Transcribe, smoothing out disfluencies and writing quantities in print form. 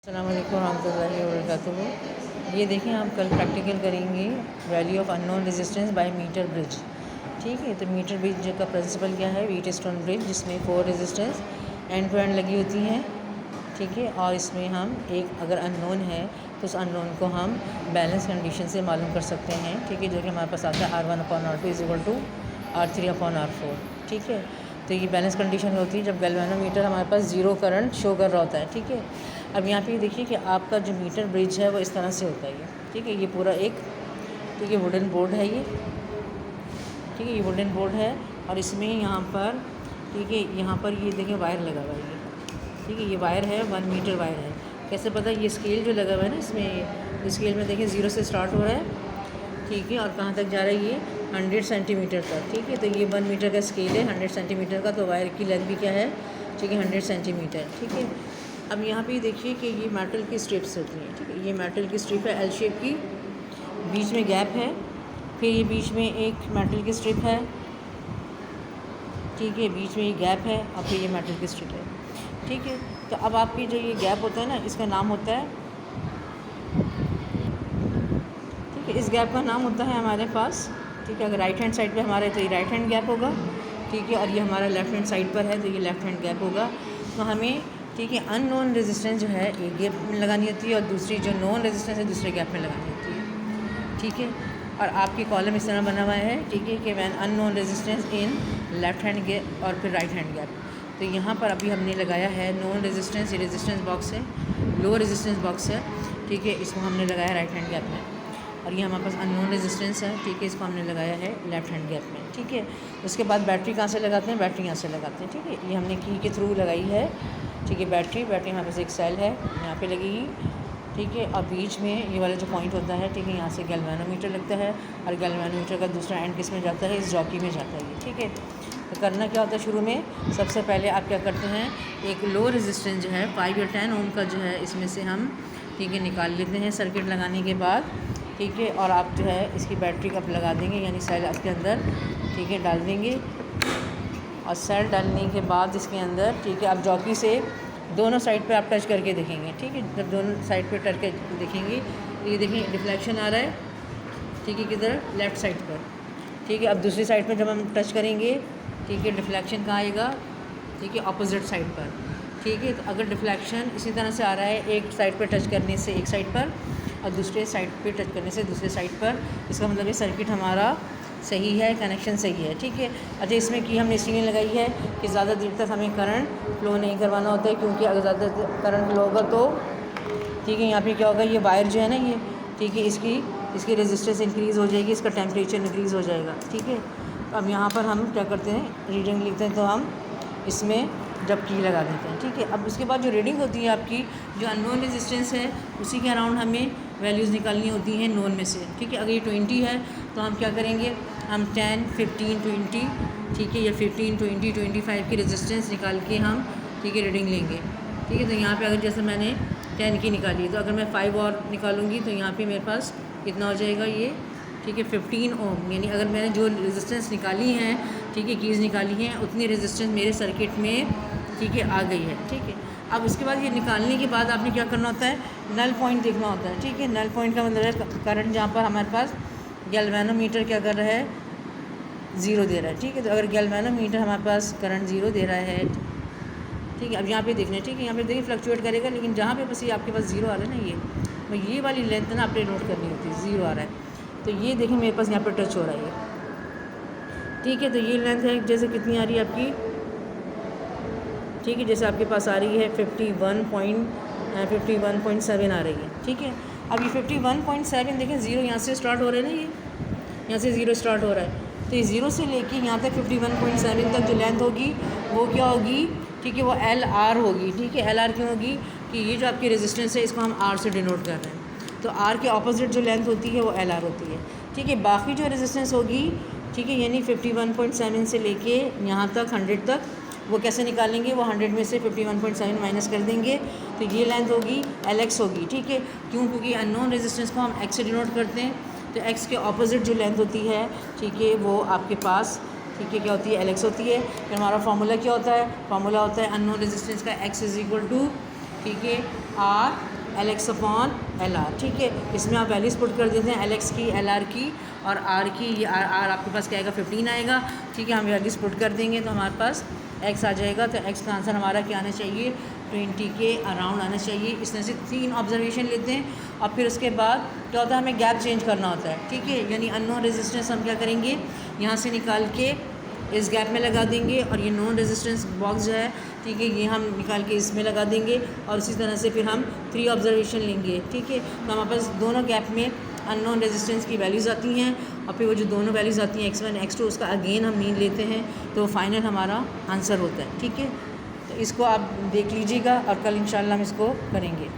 अस्सलाम वालेकुम रहमतुल्लाहि व बरकातुहू। ये देखें, हम कल प्रैक्टिकल करेंगे value of unknown resistance by metre bridge. ठीक है, तो मीटर ब्रिज का प्रिंसिपल क्या है? व्हीट स्टोन ब्रिज, जिसमें 4 रेजिस्टेंस एंड टू एंड लगी होती हैं। ठीक है, और इसमें हम एक अगर अननोन है तो उस अननोन को हम बैलेंस कंडीशन से मालूम कर सकते हैं। ठीक है, जो कि हमारे पास आता है R1/R2 = R3/R4। ठीक है, तो ये बैलेंस कंडीशन होती है जब गैल्वेनोमीटर हमारे पास ज़ीरो करंट शो कर रहा होता है। ठीक है, अब यहाँ पे देखिए कि आपका जो मीटर ब्रिज है वो इस तरह से होता है। ठीक है, ये पूरा एक, ठीक है, वुडन बोर्ड है ये। ठीक है, ये वुडन बोर्ड है और इसमें यहाँ पर, ठीक है, यहाँ पर ये देखिए वायर लगा हुआ है ये। ठीक है, ये वायर है, 1 मीटर वायर है। कैसे पता? ये स्केल जो लगा हुआ है ना, इसमें स्केल में देखिए 0 से स्टार्ट हो रहा है। ठीक है, और कहाँ तक जा रहा है? ये 100 सेंटीमीटर तक। ठीक है, तो ये 1 मीटर का स्केल है, 100 सेंटीमीटर का, तो वायर की लेंथ भी क्या है? ठीक है, 100 सेंटीमीटर। ठीक है, अब यहाँ पे देखिए कि ये मेटल की स्ट्रिप्स होती हैं। ठीक है, ये मेटल की स्ट्रिप है एल शेप की, बीच में गैप है, फिर ये बीच में एक मेटल की स्ट्रिप है। ठीक है, बीच में ये गैप है और फिर ये मेटल की स्ट्रिप है। ठीक है, तो अब आपकी जो ये गैप होता है ना, इसका नाम होता है, ठीक है, इस गैप का नाम होता है हमारे पास, ठीक है, अगर राइट हैंड साइड पे हमारे तो ये राइट हैंड गैप होगा। ठीक है, और ये हमारा लेफ़्ट हैंड साइड पर है तो ये लेफ़्ट हैंड गैप होगा। तो हमें, ठीक है, अननोन रेजिस्टेंस जो है एक गैप में लगानी होती है और दूसरी जो नॉन रेजिस्टेंस है दूसरे गैप में लगानी होती है। ठीक है, और आपकी कॉलम इस तरह बना हुआ है, ठीक है, कि when unknown resistance in left hand gap और फिर राइट हैंड गैप। तो यहाँ पर अभी हमने लगाया है नॉन रेजिस्टेंस, ये रेजिस्टेंस बॉक्स है, लो रेजिस्टेंस बॉक्स है। ठीक है, इसको हमने लगाया राइट हैंड गैप में, और ये हमारे पास अननोन रेजिस्टेंस है। ठीक है, इसको हमने लगाया है लेफ़्ट हैंड गैप में। ठीक है, उसके बाद बैटरी कहाँ से लगाते हैं? बैटरी यहाँ से लगाते हैं। ठीक है, ये हमने की के थ्रू लगाई है। ठीक है, बैटरी हमारे पास एक सेल है, यहाँ पे लगेगी। ठीक है, और बीच में ये वाला जो पॉइंट होता है, ठीक है, यहाँ से गैल्वेनोमीटर लगता है और गैल्वेनोमीटर का दूसरा एंड किस में जाता है? इस जॉकी में जाता है ये। ठीक है, तो करना क्या होता है शुरू में? सबसे पहले आप क्या करते हैं, एक लो रेजिस्टेंस जो है 5 या 10 ओम का जो है, इसमें से हम, ठीक है, निकाल लेते हैं सर्किट लगाने के बाद। ठीक है, और आप जो है इसकी बैटरी कब लगा देंगे, यानी सेल इसके अंदर, ठीक है, डाल देंगे। और सेल डालने के बाद इसके अंदर, ठीक है, आप जॉकी से दोनों साइड पे आप टच करके देखेंगे। ठीक है, जब दोनों साइड पे टच करके देखेंगे तो ये देखिए रिफ्लेक्शन आ रहा है। ठीक है, किधर? लेफ़्ट साइड पर। ठीक है, अब दूसरी साइड पर जब हम टच करेंगे, ठीक है, डिफ्लेक्शन कहाँ आएगा? ठीक है, अपोजिट साइड पर। ठीक है, तो अगर डिफ्लेक्शन इसी तरह से आ रहा है, एक साइड पर टच करने से एक साइड पर और दूसरे साइड पे टच करने से दूसरे साइड पर, इसका मतलब ये सर्किट हमारा सही है, कनेक्शन सही है। ठीक है, अच्छा, इसमें कि हमने इसलिए लगाई है कि ज़्यादा देर तक हमें करंट फ्लो नहीं करवाना होता है, क्योंकि अगर ज़्यादा करंट फ्लो होगा तो, ठीक है, यहाँ पे क्या होगा? ये वायर जो है ना ये, ठीक है, इसकी रेजिस्टेंस इंक्रीज़ हो जाएगी, इसका टेम्परेचर इंक्रीज़ हो जाएगा। ठीक है, तो अब यहाँ पर हम क्या करते हैं, रीडिंग लिखते हैं, तो हम इसमें जब की लगा देते हैं। ठीक है, अब उसके बाद जो रीडिंग होती है आपकी, जो अननोन रेजिस्टेंस है उसी के अराउंड हमें वैल्यूज़ निकालनी होती हैं नोन में से। ठीक है, अगर ये 20 है तो हम क्या करेंगे, हम 10, 15, 20, ठीक है, या 15, 20, 25 की रेजिस्टेंस निकाल के हम, ठीक है, रीडिंग लेंगे। ठीक है, तो यहाँ पे अगर जैसे मैंने 10 की निकाली तो अगर मैं 5 और निकालूंगी तो यहाँ पे मेरे पास कितना हो जाएगा ये? ठीक है, 15 ओम, यानी अगर मैंने जो रेजिस्टेंस निकाली हैं, ठीक है, कीज़ निकाली हैं, उतनी रेजिस्टेंस मेरे सर्किट में, ठीक है, आ गई है। ठीक है, अब उसके बाद ये निकालने के बाद आपने क्या करना होता है? नल पॉइंट देखना होता है। ठीक है, नल पॉइंट का मतलब है करंट जहाँ पर हमारे पास गैल्वेनोमीटर क्या कर रहा है? 0 दे रहा है। ठीक है, तो अगर गैल्वेनोमीटर हमारे पास करंट 0 दे रहा है, ठीक है, अब यहाँ पे देखना है। ठीक है, यहाँ पे देखिए फ्लक्चुएट करेगा, लेकिन जहाँ पे बस ये आपके पास 0 आ रहा है ना, ये वाली लेंथ ना आपने नोट करनी होती है, 0 आ रहा है तो ये देखिए मेरे पास यहाँ पर टच हो रहा है ये। ठीक है, तो ये लेंथ है, जैसे कितनी आ रही है आपकी? ठीक है, जैसे आपके पास आ रही है 51.7 आ रही है। ठीक है, अब ये 51.7 देखें, 0 यहाँ से स्टार्ट हो रहा है ना, ये यहाँ से 0 स्टार्ट हो रहा है, तो ये 0 से लेके यहाँ तक 51.7 तक जो लेंथ होगी वो क्या होगी? ठीक है, वो LR होगी। ठीक है, LR क्यों होगी? कि ये जो आपकी रेजिस्टेंस है इसको हम R से डिनोट कर रहे हैं, तो R के ऑपोजिट जो लेंथ होती है वो LR होती है। ठीक है, बाकी जो रेजिस्टेंस होगी, ठीक है, यानी 51.7 से लेके यहाँ तक 100 तक, वो कैसे निकालेंगे? वो 100 में से 51.7 माइनस कर देंगे, तो ये लेंथ होगी LX होगी। ठीक है, क्यों? क्योंकि अननोन रेजिस्टेंस को हम X से डिनोट करते हैं, तो X के ऑपोजिट जो लेंथ होती है, ठीक है, वो आपके पास, ठीक है, क्या होती है? LX होती है। फिर हमारा फार्मूला क्या होता है? फार्मूला होता है अननोन रेजिस्टेंस का X = ठीक है, R L x upon L R. ठीक है, इसमें आप वैल्यूज़ पुट कर देते हैं, एल एक्स की, एल आर की और आर की। ये आर आपके पास क्या आएगा, 15 आएगा। ठीक है, हम वैल्यूज़ पुट कर देंगे तो हमारे पास एक्स आ जाएगा। तो एक्स का आंसर हमारा क्या आना चाहिए, 20 के अराउंड आना चाहिए। इस तरह से 3 ऑब्जर्वेशन लेते हैं और फिर उसके बाद क्या होता है, हमें गैप चेंज करना होता है। ठीक है, यानी अननोन रेजिस्टेंस हम क्या करेंगे, यहाँ से निकाल के इस गैप में लगा देंगे और ये नॉन रेजिस्टेंस बॉक्स जो है, ठीक है, ये हम निकाल के इसमें लगा देंगे और इसी तरह से फिर हम 3 ऑब्जर्वेशन लेंगे। ठीक है, तो हमारे पास दोनों गैप में अननोन रेजिस्टेंस की वैल्यूज़ आती हैं और फिर वो जो दोनों वैल्यूज़ आती हैं x1 x2, उसका अगेन हम मीन लेते हैं तो फाइनल हमारा आंसर होता है। ठीक है, तो इसको आप देख लीजिएगा और कल इंशाल्लाह हम इसको करेंगे।